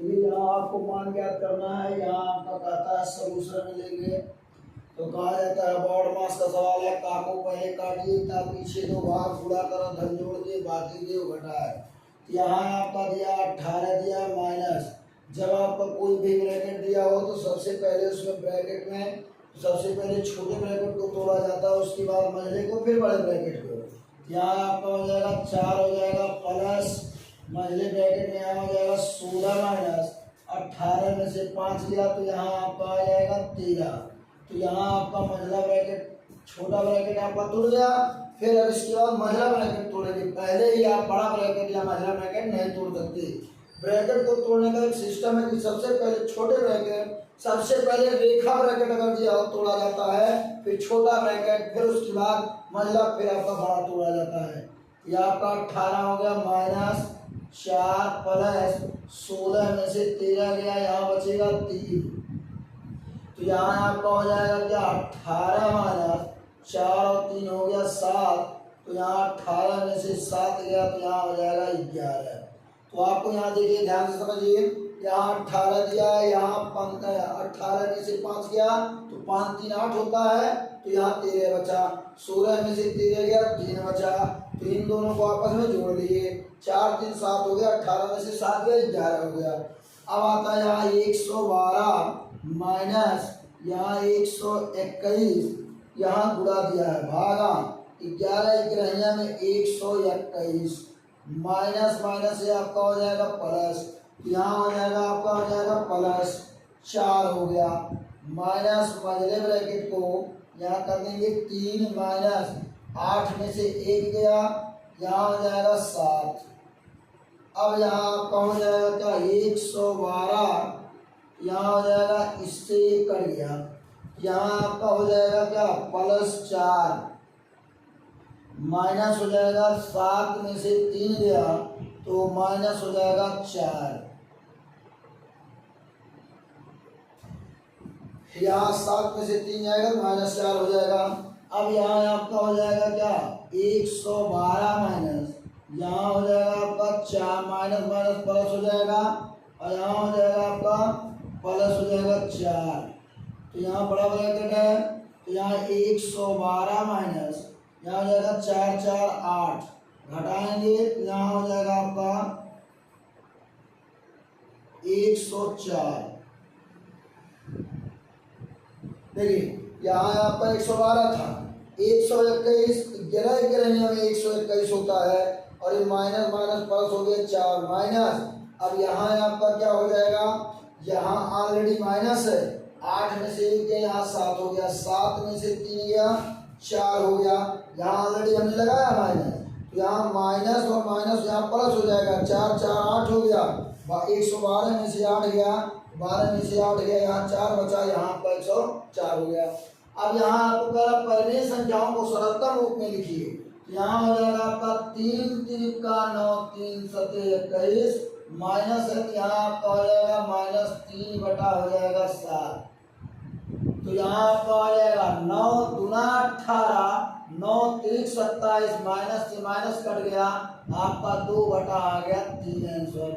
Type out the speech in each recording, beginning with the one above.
देखिए यहाँ आपको मान ज्ञात करना है। यहाँ आपका कहता है सॉल्यूशन मिलेंगे तो कहा जाता है बॉड मास का सवाल है। का को पहले काटिए का पीछे दो भाग गुणा करो धन जोड़ के बाकी देव घटाए। यहाँ आपका दिया 18 दिया माइनस। जब आपका कोई भी ब्रैकेट दिया हो तो सबसे पहले उसमें ब्रैकेट में सबसे पहले छोटे ब्रैकेट को तोड़ा जाता है, उसके बाद मझले को फिर बड़े ब्रैकेट को। यहाँ आपका हो जाएगा 4 हो जाएगा प्लस मझले ब्रैकेट में यहाँ हो जाएगा 16 माइनस 18 में से 5 गया तो यहाँ आपका आ जाएगा 13। तो यहाँ आपका मझला ब्रैकेट छोटा ब्रैकेट आपका टूट गया। फिर अब इसके बाद मझला ब्रैकेट तोड़ेंगे। पहले ही आप बड़ा ब्रैकेट या मझला ब्रैकेट नहीं तोड़ सकते। ब्रैकेट को तोड़ने का एक सिस्टम है कि सबसे पहले छोटे ब्रैकेट सबसे पहले रेखा ब्रैकेट अगर दिया हो तोड़ा जाता है, फिर छोटा ब्रैकेट, फिर उसके बाद मझला, फिर आपका बड़ा तोड़ा जाता है। यह आपका 18 हो गया माइनस 4 प्लस 16 में से 13 गया, यहाँ बचेगा 3। तो यहाँ आपका हो जाएगा क्या 18 माइनस 4 और 3 हो गया 7। तो यहाँ 18 में से 7 गया तो यहाँ हो जाएगा 11। तो आपको यहाँ देखिए ध्यान से समझिए, यहाँ 18 दिया है, यहाँ 18 में से 5 गया तो 5 3 8 होता है, तो यहाँ 13 बचा। 16 में से 13 गया 3 बचा, तो इन दोनों को आपस में जोड़ लिए 4 3 7 हो गया। 18 में से 7 गया 11 हो गया। अब आता है यहाँ 112 माइनस यहाँ 121, यहाँ गुणा दिया है भागा 11 ग्रहिया में 121 माइनस माइनस से आपका हो जाएगा प्लस। यहाँ हो जाएगा आपका हो जाएगा प्लस 4 हो गया माइनस मझले ब्रैकेट को यहाँ कर देंगे 3 माइनस 8 में से 1 गया, यहाँ हो जाएगा 7। अब यहाँ आपका हो जाएगा क्या 112, यहाँ हो जाएगा इससे 1 कट गया, यहाँ आपका हो जाएगा क्या प्लस 4 माइनस हो जाएगा 7 में से 3 गया तो माइनस हो जाएगा 4। यहाँ 7 में से 3 जाएगा माइनस 4 हो जाएगा। अब यहाँ आपका हो जाएगा क्या 112 माइनस, यहाँ हो जाएगा आपका 4 माइनस माइनस प्लस हो जाएगा, और यहाँ हो जाएगा आपका प्लस हो जाएगा 4। तो यहाँ बड़ा ब्रैकेट है तो यहाँ 112 माइनस यहाँ हो जाएगा 4 4 8 घटाएंगे तो यहाँ हो जाएगा आपका 104। देखिए यहाँ आपका 112 था, 121 11 ग्रहिया में 121 होता है, और ये माइनस माइनस प्लस हो गया 4 माइनस। अब यहाँ आपका क्या हो जाएगा, यहाँ ऑलरेडी माइनस है, 8 में से 1 गया यहाँ 7 हो गया, 7 में से 3 गया 4 हो गया, यहाँ ऑलरेडी हमने लगाया माइनस, तो यहाँ माइनस और माइनस यहाँ प्लस हो जाएगा, 4 4 8 हो गया, 112 में से 8 गया, 12 में से 8 गया, यहाँ 4 बचा, यहाँ पर 104 हो गया। अब यहाँ आपको कह रहा परिमेय संख्याओं को सरलतम रूप में लिखिए। यहाँ हो जाएगा आपका 3 3 का 9 3 7 21 माइनस है, यहाँ आपका हो जाएगा माइनस 3 बटा हो जाएगा 7। तो यहाँ आपका आ जाएगा 9 दूना 18 9 3 27 माइनस से माइनस कट गया, आपका 2 बटा आ गया 3 आंसर।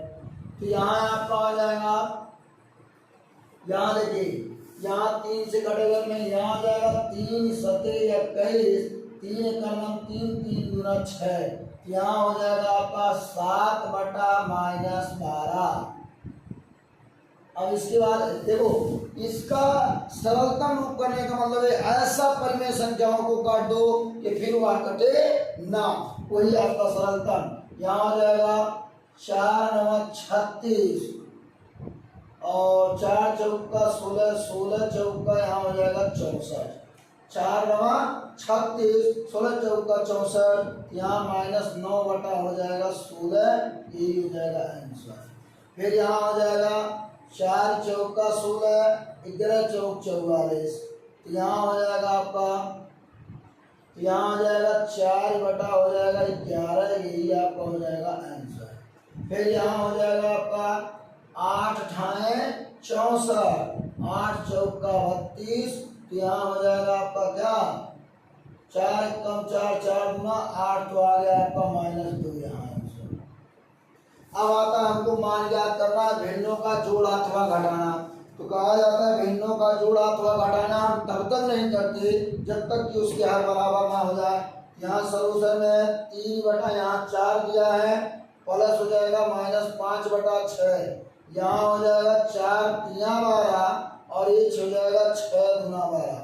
तो यहाँ आपका आ जाएगा, यहाँ देखिए यहाँ 3 से कटेगा नहीं, यहाँ आ जाएगा 3 7 21 3 का नाम 3 3 दूना 6, यहाँ हो जाएगा आपका 7 बटा माइनस 12। अब इसके बाद देखो इसका सरलतम रूप करने का मतलब है ऐसा परिमेय संख्याओं को काट दो कि फिर वह कटे ना, वही आपका सरलतम। यहाँ हो जाएगा 4 9 36 और 4 चौका 16 16 चौका यहाँ हो जाएगा 64, 4 9 36 16 चौका 64, यहाँ माइनस 9 बटा हो जाएगा 16, यही हो जाएगा आंसर। फिर यहाँ हो जाएगा 4 चौका 16 11 चौक 44, तो यहाँ हो जाएगा आपका, यहाँ हो जाएगा 4 बटा हो जाएगा 11, यही आपका हो जाएगा आंसर। फिर यहाँ हो जाएगा आपका 8 ठाणे 64 8 चौका 32, तो यहाँ हो जाएगा आपका क्या 4 कम 4 4 गुना 8, तो आ गया आपका -2 यहाँ आंसर। अब आता है हमको मान ज्ञात करना है भिन्नों का जोड़ अथवा घटाना। तो कहा जाता है भिन्नों का जोड़ अथवा घटाना हम तब तक नहीं करते जब तक कि उसके हर बराबर ना हो जाए। यहाँ सॉल्यूशन में 3 बटा यहाँ 4 दिया है, प्लस हो जाएगा -5 बटा 6। यहाँ हो जाएगा 4 तिया 12 और ये हो जाएगा 6 गुना 12।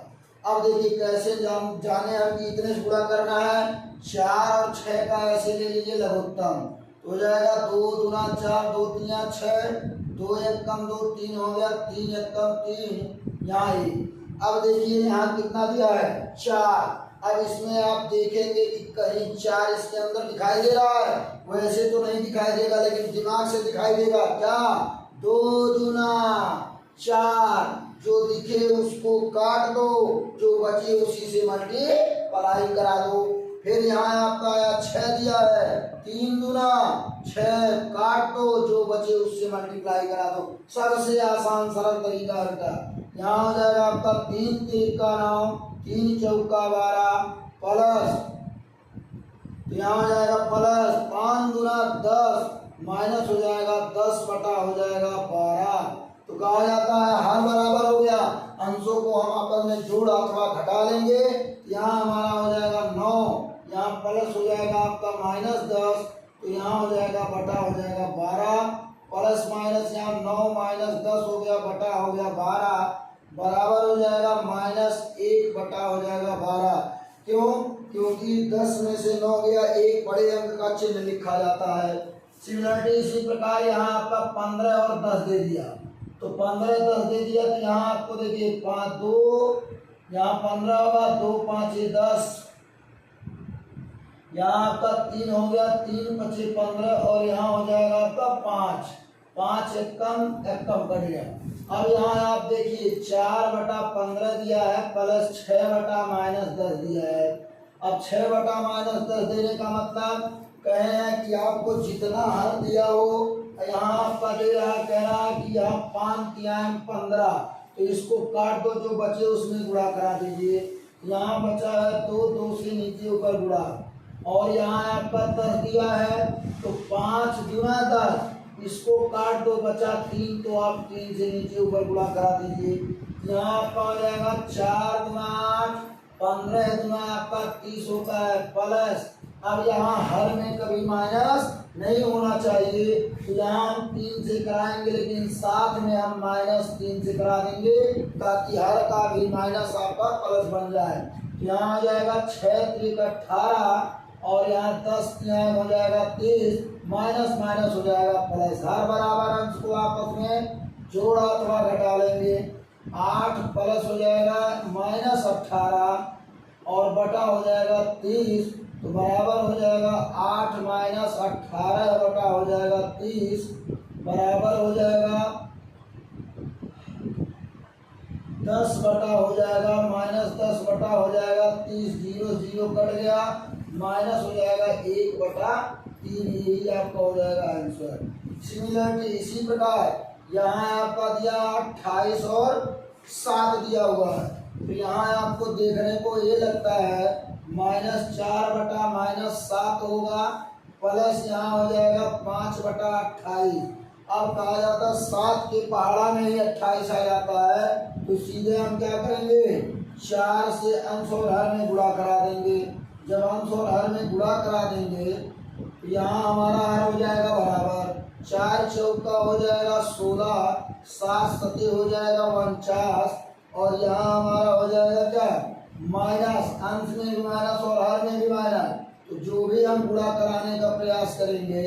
अब देखिए कैसे जाने हम कि इतने से गुणा करना है। 4 और 6 का ऐसे ले लीजिए लघुत्तम, तो हो जाएगा 2 दूना 4, 2 तिया 6, 2 एक कम 2 3 हो गया, 3 एक कम 3 यहाँ ही। अब देखिए यहाँ कितना दिया है 4। अब इसमें आप देखेंगे कि कहीं 4 इसके अंदर दिखाई दे रहा है, वैसे तो नहीं दिखाई देगा लेकिन दिमाग से दिखाई देगा। क्या 2 दूना 4, जो दिखे उसको काट दो, जो बचे उसी से मल्टीप्लाई करा दो। फिर यहाँ आपका आया 6 दिया है, 3 दूना 6 काट दो, जो बचे उससे मल्टीप्लाई करा दो। सबसे आसान सरल तरीका है। यहाँ हो जाएगा आपका 3 3 का 9, 3 चौका 12 प्लस, तो यहाँ हो जाएगा प्लस 5 दूना 10 माइनस हो जाएगा 10 बटा हो जाएगा 12। तो कहा जाता है हर बराबर हो गया, अंशों को हम आपस में जोड़ अथवा घटा लेंगे। यहाँ हमारा हो जाएगा 9, यहाँ प्लस हो जाएगा आपका -10, तो यहाँ हो जाएगा बटा हो जाएगा 12, प्लस माइनस यहाँ 9 -10 हो गया बटा हो गया 12, बराबर हो जाएगा -1 बटा हो जाएगा 12। क्यों? क्योंकि 10 में से 9 गया, एक बड़े अंक का चिन्ह लिखा जाता है। सिमिलरिटी इसी प्रकार यहाँ आपका 15 और 10 दे दिया, तो 15 10 दे दिया, तो यहाँ आपको देखिए 5 2, यहाँ 15 होगा, 2 5 10, यहाँ आपका 3 हो गया, 3 5 15 और यहाँ हो जाएगा आपका 5 5 एक कम कट गया। अब यहाँ आप देखिए 4 बटा 15 दिया है प्लस 6 बटा -10 दिया है। अब 6 बटा -10 देने का मतलब कहे हैं कि आपको जितना हर दिया हो, यहाँ आपका दे रहा है, कह रहा है कि यहाँ 5 तिहाई 15, तो इसको काट दो, जो बचे उसमें गुणा करा दीजिए। यहाँ बचा है 2, 2 से नीचे ऊपर गुणा, और यहाँ आपका 10 दिया है, तो 5 दूना 10, इसको काट दो, बचा 3, तो आप 3 से नीचे ऊपर गुणा करा दीजिए। यहाँ आपका हो जाएगा 4 दूना 8, 15 दूना आपका 30 होता है प्लस। अब यहाँ हर में कभी माइनस नहीं होना चाहिए, तो यहाँ हम 3 से कराएंगे, लेकिन साथ में हम -3 से करा देंगे ताकि हर का भी माइनस आपका प्लस बन जाए। यहाँ आ जाएगा 6 3 18 और यहाँ 10 हो जाएगा 30, माइनस हो जाएगा प्लस। हर बराबर अंश को आपस में जोड़ अथवा घटा लेंगे। 8 प्लस हो जाएगा -18 और बटा हो जाएगा 30, तो बराबर हो जाएगा 8 -18 बटा हो जाएगा 30, बराबर हो जाएगा 10 बटा हो जाएगा -10 बटा हो जाएगा 30, 0 0 कट गया, माइनस हो जाएगा 1 बटा 3, यही आपका हो जाएगा आंसर। सिमिलरली इसी प्रकार यहाँ आपका दिया 28 और 7 दिया हुआ है, तो यहाँ आपको देखने को ये लगता है -4 बटा -7 होगा, प्लस यहाँ हो जाएगा 5 बटा 28। अब कहा जाता है 7 के पहाड़ा में ही 28 आ जाता है, तो सीधे हम क्या करेंगे 4 से अंश और हर में गुणा करा देंगे। जब अंश और हर में गुणा करा देंगे तो यहाँ हमारा हर हो जाएगा बराबर 4 चौका हो जाएगा 16, 7 सते हो जाएगा 49, और यहाँ हमारा हो जाएगा क्या माइनस, अंश में भी माइनस और हर में भी माइनस। तो जो भी हम गुणा कराने का प्रयास करेंगे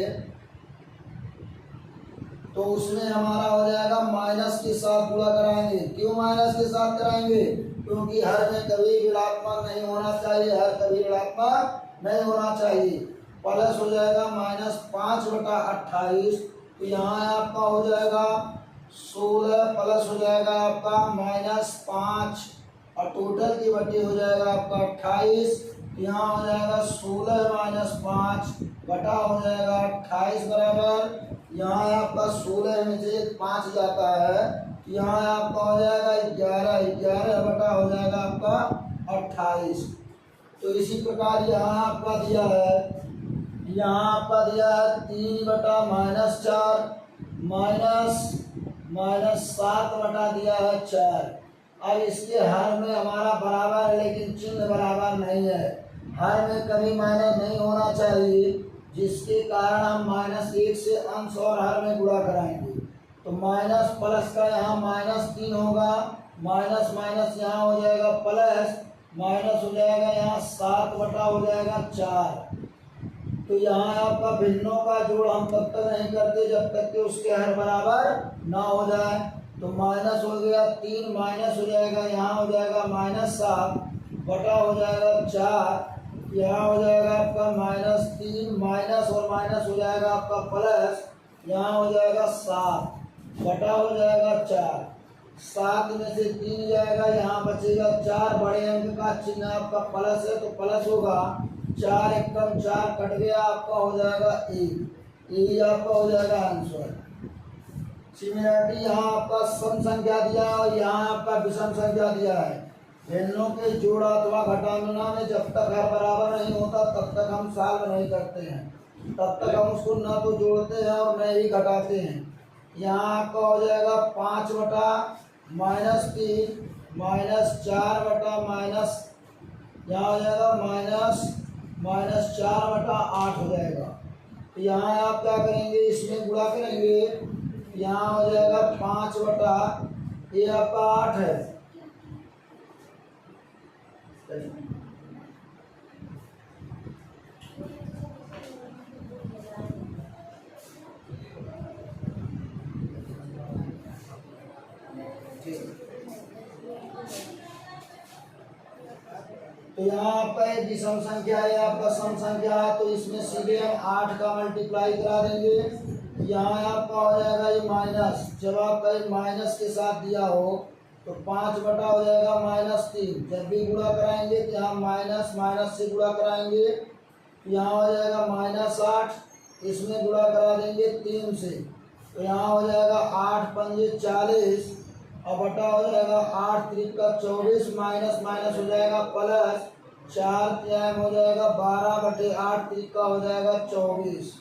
तो उसमें हमारा हो जाएगा माइनस के साथ गुणा कराएंगे। क्यों माइनस के साथ कराएंगे? क्योंकि हर में कभी ऋणात्मक नहीं होना चाहिए, हर कभी ऋणात्मक नहीं होना चाहिए। प्लस हो जाएगा -5 बटा 28, तो यहाँ आपका हो जाएगा 16 प्लस हो जाएगा आपका -5 और टोटल की बटे हो जाएगा आपका 28, यहाँ हो जाएगा 16 - 5 बटा हो जाएगा 28 बराबर, यहाँ आपका 16 में से 5 जाता है, यहाँ आपका हो जाएगा 11 बटा हो जाएगा आपका 28। तो इसी प्रकार यहाँ आपका दिया है, यहाँ पर दिया है 3/-4 -7 दिया है 4। अब इसके हर में हमारा बराबर है लेकिन चिन्ह बराबर नहीं है। हर में कभी माइनस नहीं होना चाहिए, जिसके कारण हम -1 से अंश और हर में गुणा कराएंगे। तो माइनस प्लस का यहाँ -3 होगा, माइनस माइनस यहाँ हो जाएगा प्लस, माइनस हो जाएगा यहाँ 7 हो जाएगा 4। तो यहाँ आपका भिन्नों का जोड़ हम तब तक नहीं करते जब तक कि उसके हर बराबर ना हो जाए। तो माइनस हो गया 3, माइनस हो जाएगा यहाँ हो जाएगा -7 बटा हो जाएगा 4, यहाँ हो जाएगा आपका -3, माइनस और माइनस हो जाएगा आपका प्लस, यहाँ हो जाएगा 7 बटा हो जाएगा 4। 7 में से 3 जाएगा, यहाँ बचेगा 4, बड़े अंक का चिन्ह आपका प्लस है तो प्लस होगा, 4 एकम 4 कट गया, आपका हो जाएगा 1। यही आपका हो जाएगा आंसर। सिमिलरिटी यहाँ आपका सम संख्या दिया है और यहाँ आपका विषम संख्या दिया है। भिन्नों के जोड़ अथवा घटाना में जब तक हर बराबर नहीं होता तब तक हम सॉल्व नहीं करते हैं, तब तक हम उसको ना तो जोड़ते हैं और न ही घटाते हैं। यहाँ आपका हो जाएगा 5/-3 -4 यहाँ हो जाएगा -4/8 हो जाएगा। तो यहाँ आप क्या करेंगे, इसमें गुणा करेंगे, यहाँ हो जाएगा 5 ये आपका 8 है, तो यहाँ आपका एक विषम संख्या है, आपका सम संख्या है, तो इसमें सीधे हम 8 का मल्टीप्लाई करा देंगे। यहाँ आपका हो जाएगा ये माइनस, जब आपका माइनस के साथ दिया हो तो 5 बटा हो जाएगा -3। जब भी गुणा कराएंगे तो यहाँ माइनस माइनस से गुणा कराएंगे, यहाँ हो जाएगा -8, इसमें गुणा करा देंगे 3 से, तो यहाँ हो जाएगा 8 पंजे 40 और बटा हो जाएगा 8 त्रिका 24, माइनस माइनस हो जाएगा प्लस, 4 तिहाई हो जाएगा 12/8 त्रिका हो जाएगा 24।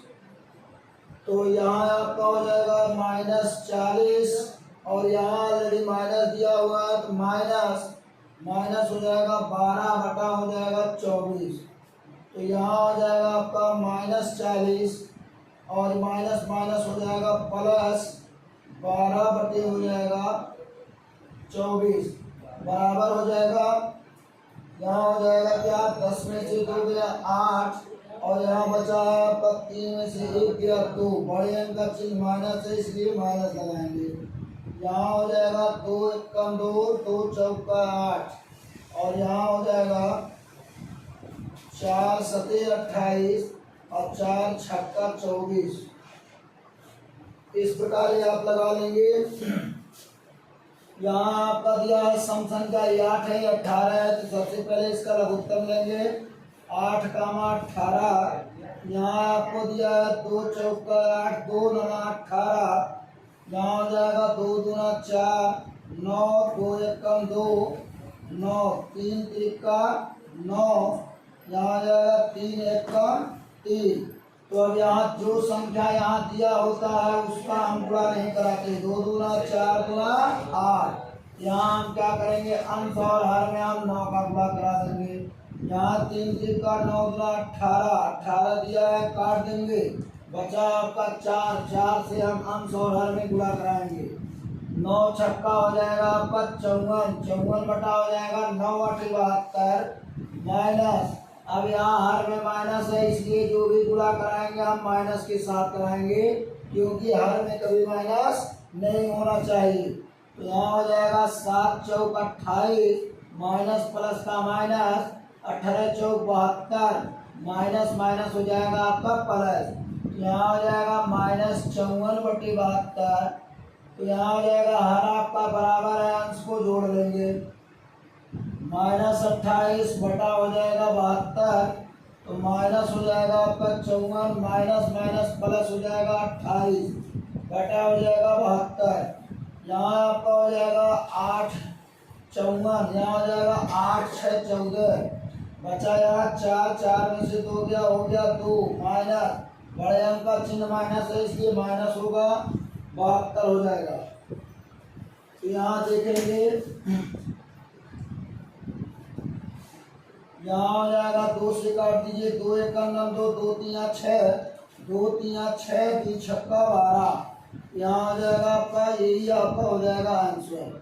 तो यहाँ आपका हो जाएगा -40 और यहाँ ऑलरेडी माइनस दिया हुआ है तो माइनस हो जाएगा 12 बटा हो जाएगा 24। तो यहाँ हो जाएगा आपका -40 और माइनस माइनस हो जाएगा प्लस 12 बटे हो जाएगा 24 बराबर हो जाएगा, यहाँ हो जाएगा क्या 10 में से 2 गया 8 और यहाँ बचा है आपका 3 में से 1 गया 2, बड़े अंक का चिन्ह माइनस है इसलिए माइनस लगाएंगे। यहाँ हो जाएगा 2 एकम 2, 2 चौका 8 और यहाँ हो जाएगा 4 सते 28 और 4 छक्का 24। इस प्रकार ये आप लगा लेंगे। यहाँ आपका दिया है सम संख्या 8 है 18 है, तो सबसे पहले इसका लघुत्तम लेंगे 8 कामा 18। यहाँ आपको दिया है 2 चौका 8, 2 9 18, यहाँ हो जाएगा 2 दूना 4, 9, 2 एकम 2, 9, 3 त्रिका 9, यहाँ हो जाएगा 3 एकम 3। तो अब यहाँ जो संख्या यहाँ दिया होता है उसका हम गुणा नहीं कराते, 2 दूना 4 दूना 8। यहाँ हम क्या करेंगे, अंश और हर में हम 9 का गुणा करा देंगे। यहाँ 3 त्रिका 9 दूना 18, 18 दिया है काट देंगे, बचा आपका 4, 4 से हम अंश और हर में गुणा कराएंगे। 9 छक्का हो जाएगा आपका 54, 54 बटा हो जाएगा 9 8 72 माइनस, अब यहाँ हर में माइनस है इसलिए जो भी गुणा कराएंगे हम माइनस के साथ कराएंगे, क्योंकि हर में कभी माइनस नहीं होना चाहिए। तो यहाँ हो जाएगा 7 चौक 28 माइनस प्लस का माइनस, 18 चौक 72 माइनस माइनस हो जाएगा आपका प्लस, यहाँ हो जाएगा -54/72। तो यहाँ हो जाएगा हर आपका बराबर है, अंश को जोड़ लेंगे, -28 बटा हो जाएगा 72, तो माइनस हो जाएगा आपका 54, माइनस माइनस प्लस हो जाएगा 28 बटा हो जाएगा 72। यहाँ आपका हो जाएगा 8 54, यहाँ हो जाएगा 8 6 14, बचाया 4, 4 में से 2 गया, हो गया 2 माइनस, बड़े अंक का चिन्ह माइनस है इसलिए माइनस होगा, 72 हो जाएगा। तो यहाँ देखेंगे, यहाँ हो जाएगा 2 से काट दीजिए, 2 1 2, 2 3 6, 2 3 6, 2 छक्का 12। यहाँ हो जाएगा आपका, यही आपका हो जाएगा आंसर।